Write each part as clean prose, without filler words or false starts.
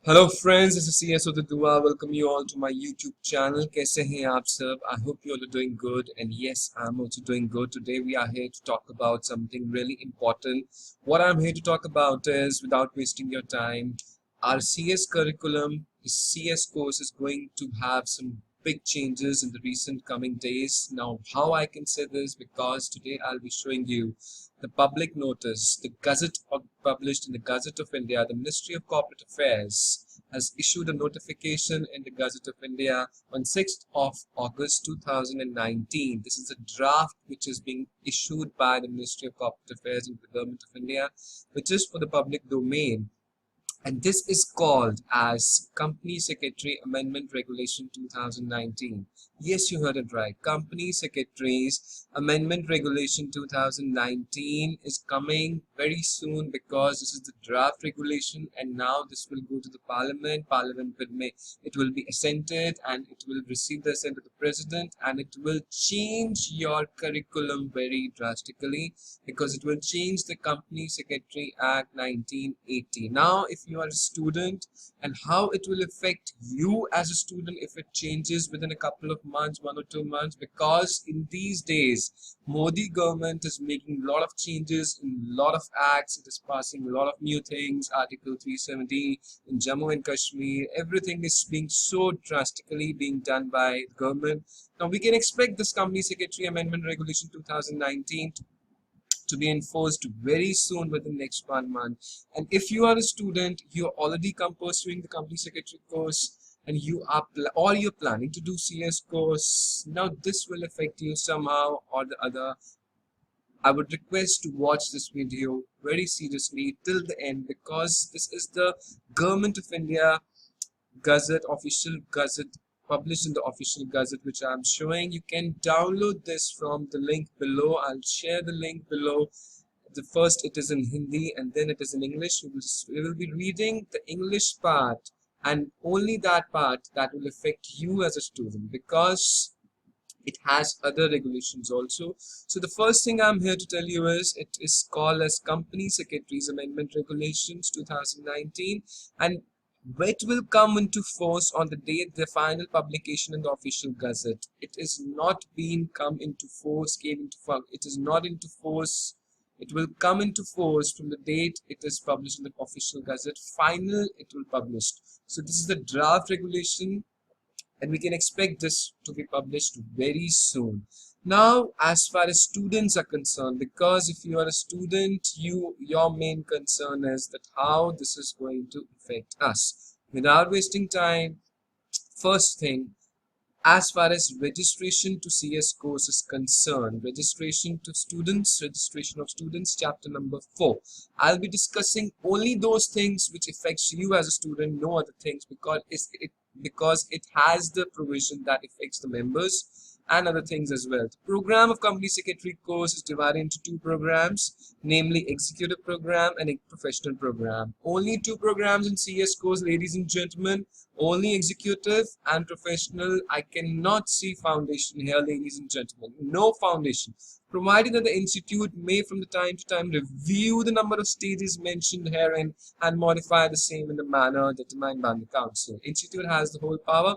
Hello friends, this is CSO the Dua. Welcome you all to my YouTube channel. कैसे हैं आप सब? I hope you all are doing good, and yes, I'm also doing good. Today we are here to talk about something really important. What I'm here to talk about is, without wasting your time, our CS curriculum, the CS course is going to have some big changes in the recent coming days. Now, how I can say this? Because today I'll be showing you the public notice, the published in the Gazette of India. The Ministry of Corporate Affairs has issued a notification in the Gazette of India on 6th of August 2019. This is a draft which is being issued by the Ministry of Corporate Affairs in the Government of India, which is for the public domain. And this is called as Company Secretary Amendment Regulation 2019. Yes, you heard it right. Company Secretaries Amendment Regulation 2019 is coming very soon, because this is the draft regulation, and now this will go to the Parliament. It will be assented, and it will receive the assent of the President, and it will change your curriculum very drastically, because it will change the Company Secretary Act 1980. Now, if you are a student, and how it will affect you as a student if it changes within a couple of months, 1 or 2 months, because in these days Modi government is making a lot of changes in a lot of acts. It is passing a lot of new things. Article 370 in Jammu and Kashmir, everything is being so drastically being done by the government. Now we can expect this Company Secretary Amendment Regulation 2019 to be enforced very soon, within the next 1 month. And if you are a student, you're already pursuing the company secretary course, and you're planning to do CS course, now this will affect you somehow or the other. I would request to watch this video very seriously till the end, because this is the Government of India Gazette, official Gazette, published in the official Gazette, which I'm showing. You can download this from the link below. I'll share the link below. The first, it is in Hindi, and then it is in English. We will be reading the English part, and only that part that will affect you as a student, because it has other regulations also. So the first thing I'm here to tell you is, it is called as Company Secretaries Amendment Regulations 2019, and it will come into force on the date the final publication in the official Gazette. It is not been come into force, it is not into force. It will come into force from the date it is published in the official Gazette. Final, it will publish. So this is the draft regulation, and we can expect this to be published very soon. Now, as far as students are concerned, because if you are a student, your main concern is that how this is going to affect us. Without wasting time, first thing, as far as registration to CS course is concerned, registration of students, chapter number 4. I'll be discussing only those things which affects you as a student, no other things, because it has the provision that affects the members and other things as well. The program of Company Secretary course is divided into 2 programs, namely Executive Program and a Professional Program. Only 2 programs in CS course, ladies and gentlemen. Only Executive and Professional. I cannot see Foundation here, ladies and gentlemen. No Foundation. Provided that the institute may from the time to time review the number of stages mentioned herein and modify the same in the manner determined by the council. Institute has the whole power.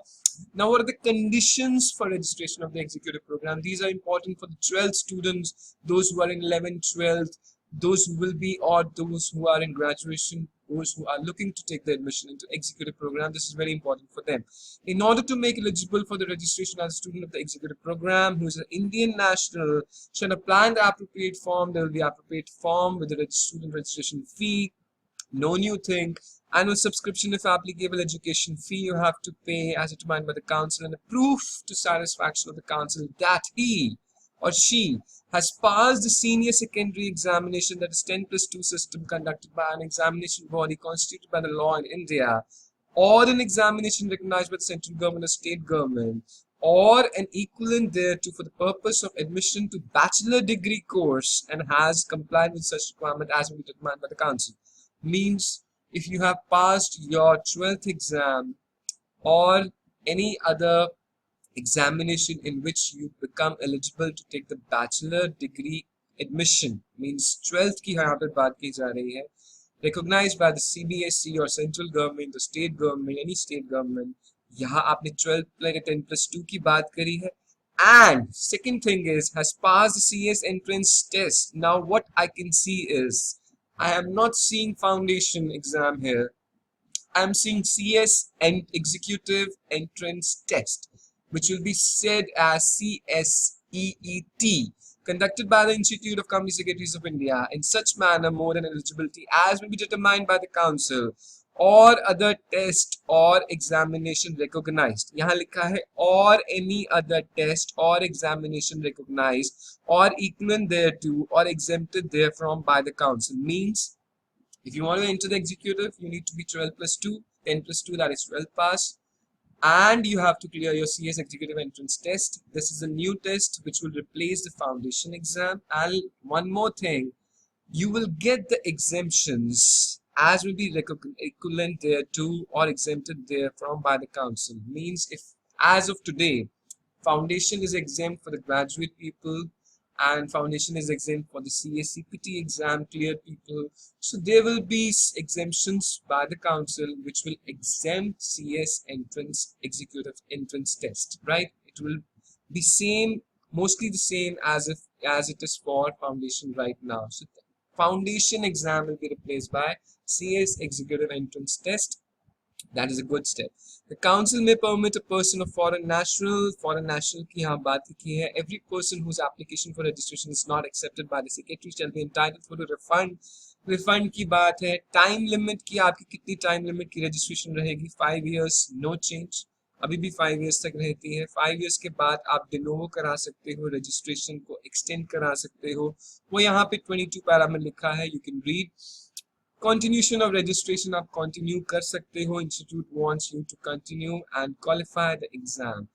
Now, what are the conditions for registration of the executive program? These are important for the 12th students, those who are in 11th, 12th, those who will be, or those who are in graduation, those who are looking to take the admission into executive program. This is very important for them. In order to make eligible for the registration as a student of the executive program, who is an Indian national, shall apply in the appropriate form. There will be appropriate form with the student registration fee. No new thing. Annual subscription, if applicable, education fee you have to pay as determined by the council, and a proof to satisfaction of the council that he or she has passed the senior secondary examination, that is 10+2 system, conducted by an examination body constituted by the law in India, or an examination recognized by the central government or state government, or an equivalent thereto, for the purpose of admission to bachelor degree course, and has complied with such requirement as will be determined by the council. Means, if you have passed your 12th exam or any other examination in which you become eligible to take the bachelor degree admission, means 12th की यहाँ पर बात की जा रही है, recognized by the CBSE or central government, the state government, any state government. यहाँ आपने 12 plus 10 plus 2 की बात करी है. And second thing is has passed the CS entrance test. Now what I can see is I am not seeing foundation exam here. I'm seeing CS and executive entrance test, which will be said as CSEET, conducted by the Institute of Company Secretaries of India in such manner more than eligibility as may be determined by the council or other test or examination recognized. यहाँ लिखा है or any other test or examination recognized or equivalent thereto or exempted therefrom by the council. Means if you want to enter the executive, you need to be 12 plus 2, 10 plus 2, that is 12 pass. And you have to clear your CS executive entrance test. This is a new test which will replace the foundation exam. And one more thing, you will get the exemptions as will be equivalent thereto or exempted therefrom by the council. Means if as of today, foundation is exempt for the graduate people, and foundation is exempt for the CSCPT exam cleared people. So there will be exemptions by the council which will exempt CS entrance executive entrance test, right? It will be same, mostly the same as it is for foundation right now. So foundation exam will be replaced by CS executive entrance test. That is a good step. The council may permit a person of foreign national की यहाँ बात की है. Every person whose application for registration is not accepted by the secretary shall be entitled for a refund. Refund की बात है. Time limit की आपकी कितनी time limit की registration रहेगी? 5 years, no change. अभी भी 5 years तक रहती है. 5 years के बाद आप de novo करा सकते हो, registration को extend करा सकते हो. वो यहाँ पे 22 पैरा में लिखा है. You can read. Continuation of registration आप continue कर सकते हो. Institute wants you to continue and qualify the exam.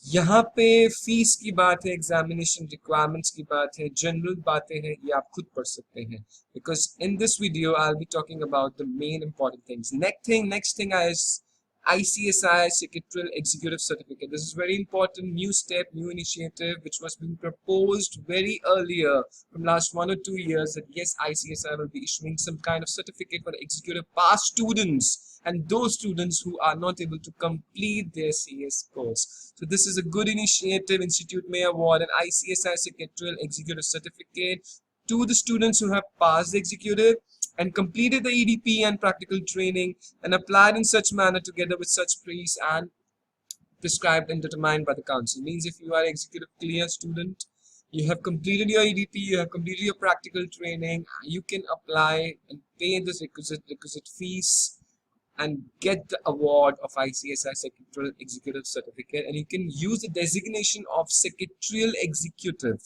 यहाँ पे फीस की बात है, एग्जामिनेशन रिक्वायरमेंट्स की बात है, जनरल बातें हैं, ये आप खुद पढ़ सकते हैं. Because in this video I'll be talking about the main important things. Next thing is ICSI Secretarial Executive Certificate. This is very important, new step, new initiative, which was being proposed very earlier from last 1 or 2 years, that yes, ICSI will be issuing some kind of certificate for the executive pass students and those students who are not able to complete their CS course. So this is a good initiative. Institute may award an ICSI Secretarial Executive Certificate to the students who have passed the executive and completed the EDP and practical training and applied in such manner together with such fees and prescribed and determined by the council. Means if you are executive clear student, you have completed your EDP, you have completed your practical training, you can apply and pay this requisite fees and get the award of ICSI Secretarial Executive Certificate, and you can use the designation of Secretarial Executive.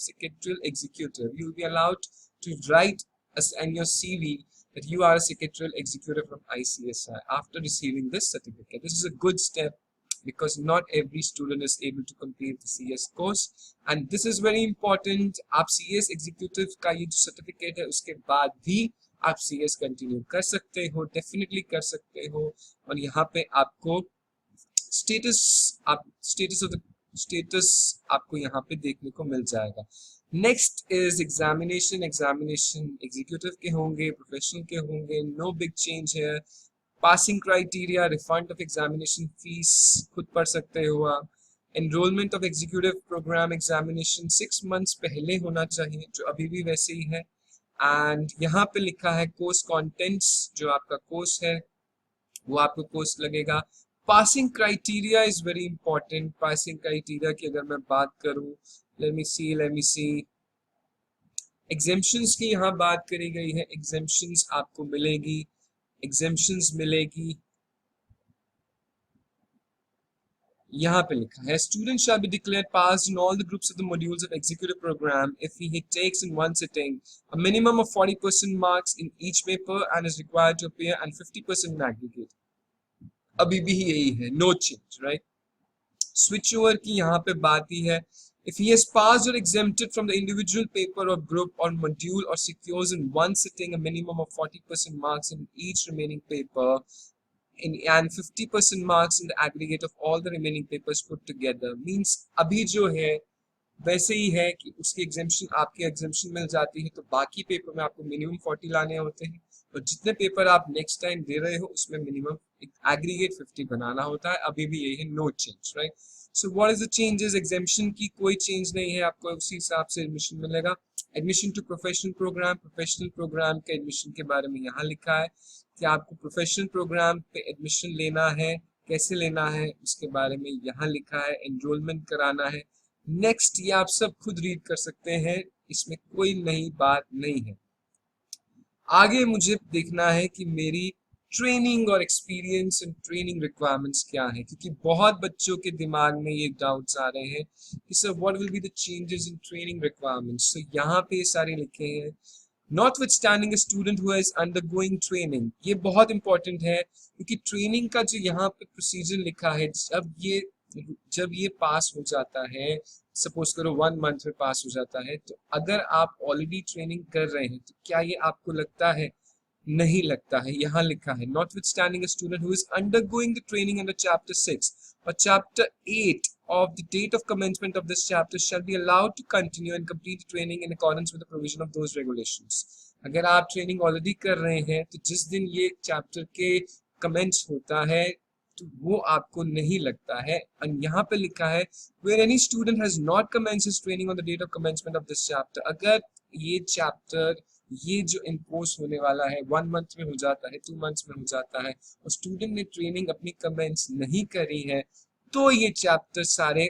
You will be allowed to write in your CV that you are a Secretarial Executive from ICSI after receiving this certificate. This is a good step because not every student is able to complete the CS course, and this is very important. आप CS Executive का ये जो certificate है उसके बाद भी आप CS continue कर सकते हो, डेफिनेटली कर सकते हो. और यहाँ पे आपको स्टेटस आपको यहाँ पे देखने को मिल जाएगा. नेक्स्ट इज एग्जामिनेशन एग्जीक्यूटिव के होंगे, प्रोफेशनल के होंगे. नो बिग चेंज है. Passing criteria, refund of examination fees खुद पढ़ सकते हो आप. Enrolment of executive programme examination 6 months पहले होना चाहिए, जो अभी भी वैसे ही है. एंड यहाँ पे लिखा है कोर्स कंटेंट्स, जो आपका कोर्स है वो आपको कोर्स लगेगा. Passing criteria is very important. Passing criteria की अगर मैं बात करूं, लेट मी सी एग्जेम्पशंस की यहाँ बात करी गई है. एग्जेम्पशंस आपको मिलेगी. यहाँ पे लिखा है student shall be declared passed in all the groups of the modules of executive program if he takes in one sitting a minimum of 40% marks in each paper and is required to appear and 50% in aggregate. अभी भी यही है, no change, right? Switch over की यहाँ पे बात ही है. If he has passed or exempted from the individual paper or group or module or secures in one sitting a minimum of 40% marks in each remaining paper and 50% marks in the aggregate of all the remaining papers put together. Means अभी जो है वैसे ही है कि उसकी exemption, आपकी exemption मिल जाती है तो बाकी पेपर में आपको minimum 40 लाने होते हैं, और जितने पेपर आप नेक्स्ट टाइम दे रहे हो उसमें मिनिमम एक एग्रीगेट 50 बनाना होता है। अभी भी यही है, no change, right. So what is the changes? Examination की कोई चेंज नहीं है, आपको उसी हिसाब से एडमिशन मिलेगा। एडमिशन टू प्रोफेशनल प्रोग्राम के एडमिशन के बारे में यहाँ लिखा है कि आपको प्रोफेशनल प्रोग्राम पे एडमिशन लेना है, कैसे लेना है उसके बारे में यहाँ लिखा है, एनरोलमेंट कराना है। नेक्स्ट ये आप सब खुद रीड कर सकते हैं, इसमें कोई नई बात नहीं है। आगे मुझे देखना है कि मेरी ट्रेनिंग और एक्सपीरियंस एंड ट्रेनिंग रिक्वायरमेंट्स क्या है, क्योंकि बहुत बच्चों के दिमाग में ये डाउट्स आ रहे हैं कि sir what will be the changes in training requirements. तो यहाँ पे सारे लिखे हैं। Notwithstanding a student who is undergoing training, ये बहुत इंपॉर्टेंट है क्योंकि ट्रेनिंग का जो यहाँ पे प्रोसीजर लिखा है, जब ये पास हो जाता है, सपोज करो 1 मंथ में पास हो जाता है, तो अगर आप ऑलरेडी ट्रेनिंग कर रहे हैं तो क्या ये आपको लगता है? नहीं लगता है। यहाँ लिखा है notwithstanding a student who is undergoing the training under chapter 6 or chapter 8 of the date of commencement of this chapter shall be allowed to continue and complete the training in accordance with the provision of those regulations। अगर आप training already कर रहे हैं तो जिस दिन ये chapter के कमेंस होता है तो वो आपको नहीं लगता है। और यहाँ पे लिखा है where any student has not commenced his training on the date of commencement of this chapter, अगर ये चैप्टर ये जो इम्पोज होने वाला है 1 मंथ में हो जाता है, 2 मंथ्स में हो जाता है और स्टूडेंट ने ट्रेनिंग अपनी कमेंस नहीं करी है, तो ये चैप्टर सारे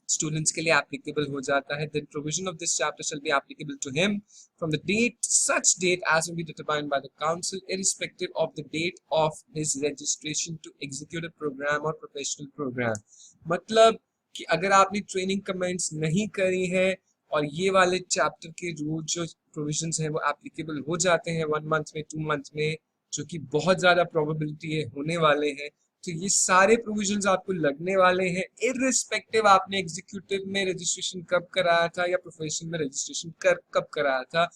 स्टूडेंट्स के लिए एप्लीकेबल हो जाता है। Then provision of this chapter shall be applicable to him from the such date as will be determined by the council, irrespective of the date of his registration to execute a program or professional program। मतलब कि अगर आपने training comments नहीं करी है और ये वाले चैप्टर के रूल जो प्रोविजंस हैं वो एप्लीकेबल हो जाते हैं 1 मंथ में, 2 मंथ में, जो कि बहुत ज़्यादा प्रोबेबिलिटी है होने वाले हैं, तो ये सारे प्रोविजंस आपको लगने वाले हैं इररिस्पेक्टिव आपने एग्जीक्यूटिव में रजिस्ट्रेशन कब कराया था या प्रोफेशनल में रजिस्ट्रेशन कब कराया था,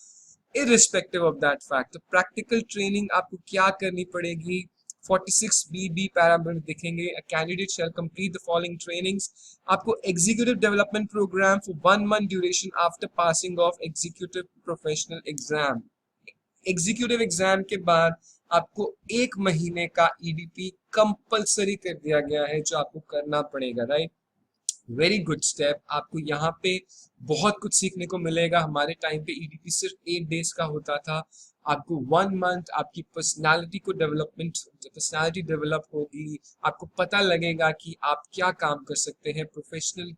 इररिस्पेक्टिव ऑफ दैट फैक्ट। तो प्रैक्टिकल ट्रेनिंग आपको क्या करनी पड़ेगी? 46B पैरामीटर देखेंगे, a candidate shall complete the following trainings। आपको executive development programme for 1 month duration after passing of executive professional exam. Executive exam के बाद आपको 1 महीने का ईडीपी कंपलसरी कर दिया गया है जो आपको करना पड़ेगा, राइट। Very good step. आपको यहाँ पे बहुत कुछ सीखने को मिलेगा। हमारे टाइम पे ईडीपी सिर्फ 8 डेज का होता था, आपको 1 मंथ आपकी पर्सनालिटी डेवलप होगी, आपको पता लगेगा कि आप क्या काम कर सकते हैं। प्रोफेशनल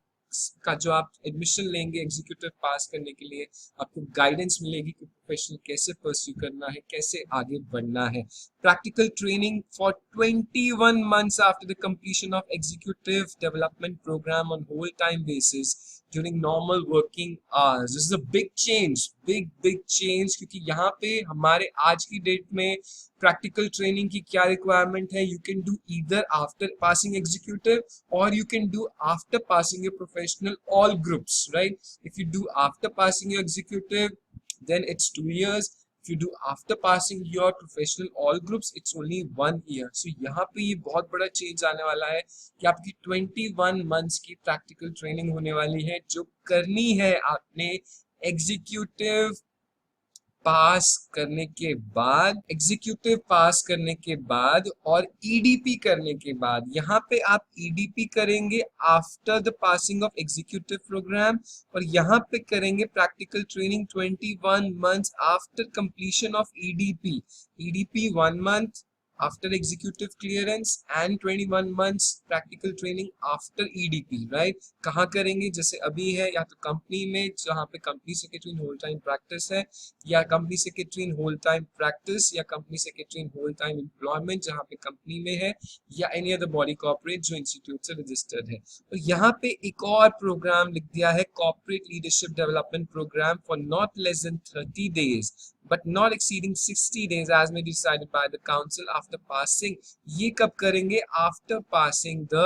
का जो आप एडमिशन लेंगे एग्जीक्यूटिव पास करने के लिए, आपको गाइडेंस मिलेगी कि प्रोफेशनल कैसे परस्यू करना है, कैसे आगे बढ़ना है। Practical training for 21 months after the completion of executive development program on whole time basis during normal working hours। This is a big change, big change, क्योंकि यहाँ पे हमारे आज की डेट में प्रैक्टिकल ट्रेनिंग की क्या रिक्वायरमेंट है? You can do either after passing executive और you can do after passing your professional all groups, right. If you do after passing your executive then it's 2 years। if you do after passing your professional all groups it's only 1 year। so यहाँ पे ये बहुत बड़ा change आने वाला है कि आपकी 21 months की प्रैक्टिकल ट्रेनिंग होने वाली है जो करनी है आपने एग्जीक्यूटिव पास करने के बाद और ईडीपी करने के बाद। यहाँ पे आप ईडीपी करेंगे after the passing of executive programme और यहाँ पे करेंगे practical training 21 months after completion of EDP 1 month after executive clearance and 21 months practical training after EDP, right। कहाँ करेंगे? जैसे अभी है या तो कंपनी में जहाँ पे company secretary in whole time practice है, या company secretary in whole time practice, या company secretary in whole time employment जहाँ पे कंपनी में है, या एनी अदर बॉडी कॉर्पोरेट जो इंस्टीट्यूट से रजिस्टर्ड है। तो यहाँ पे एक और प्रोग्राम लिख दिया है corporate leadership development programme for not less than 30 days but not exceeding 60 days as may be decided by the council after passing। ये कब करेंगे? after passing the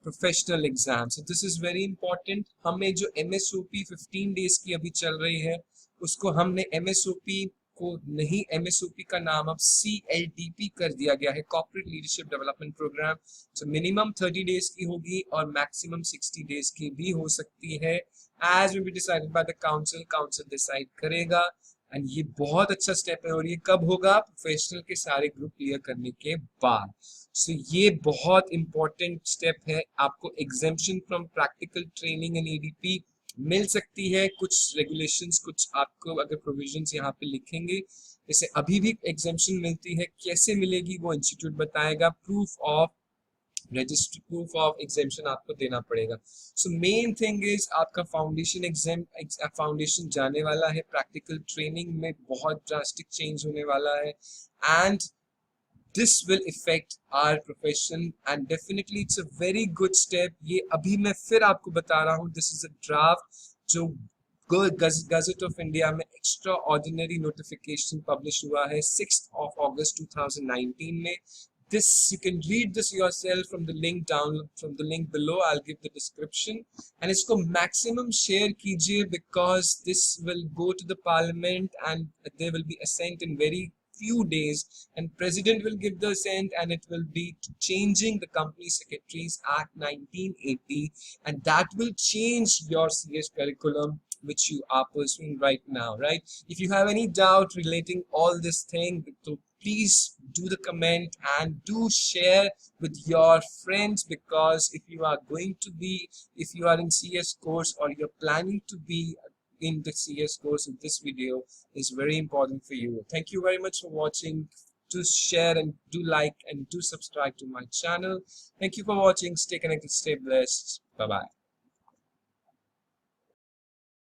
professional exam। so this is very important। हमें जो MSOP 15 days की अभी चल रही है उसको हमने MSOP को नहीं, MSOP का नाम अब CLDP कर दिया गया है, corporate leadership development programme. so minimum 30 days की होगी और मैक्सिमम 60 days की भी हो सकती है, as will be decided by the council। council decide करेगा एंड ये बहुत अच्छा स्टेप है, और ये कब होगा? प्रोफेशनल के सारे ग्रुप क्लियर करने के बाद। सो ये बहुत इंपॉर्टेंट स्टेप है। आपको exemption from practical training and ADP मिल सकती है। कुछ रेगुलेशंस, कुछ आपको अगर प्रोविजंस यहाँ पे लिखेंगे, जैसे अभी भी एग्जेम्पशन मिलती है, कैसे मिलेगी वो इंस्टीट्यूट बताएगा। Proof of register, proof of exemption आपको देना पड़ेगा। सो मेन थिंग इज आपका फाउंडेशन एग्जाम, फाउंडेशन जाने वाला है, प्रैक्टिकल ट्रेनिंग में बहुत ड्रास्टिक चेंज होने वाला है, and this will affect our profession and definitely it's a very good step। ये अभी मैं फिर आपको बता रहा हूँ, this is a draft जो गजट ऑफ इंडिया में एक्स्ट्रा ऑर्डिनरी नोटिफिकेशन पब्लिश हुआ है 6th of August 2019 में। This you can read this yourself from the link down, from the link below, I'll give the description, and इसको maximum share कीजिए because this will go to the parliament and there will be assent in very few days, and president will give the assent, and it will be changing the Company Secretaries Act 1980, and that will change your CS curriculum which you are pursuing right now, right? If you have any doubt relating all this thing, so please do the comment and do share with your friends, because if you are going to be, if you are in CS course or you're planning to be in the CS course, in this video is very important for you. Thank you very much for watching. Do share and do like and do subscribe to my channel. Thank you for watching. Stay connected, stay blessed. Bye bye.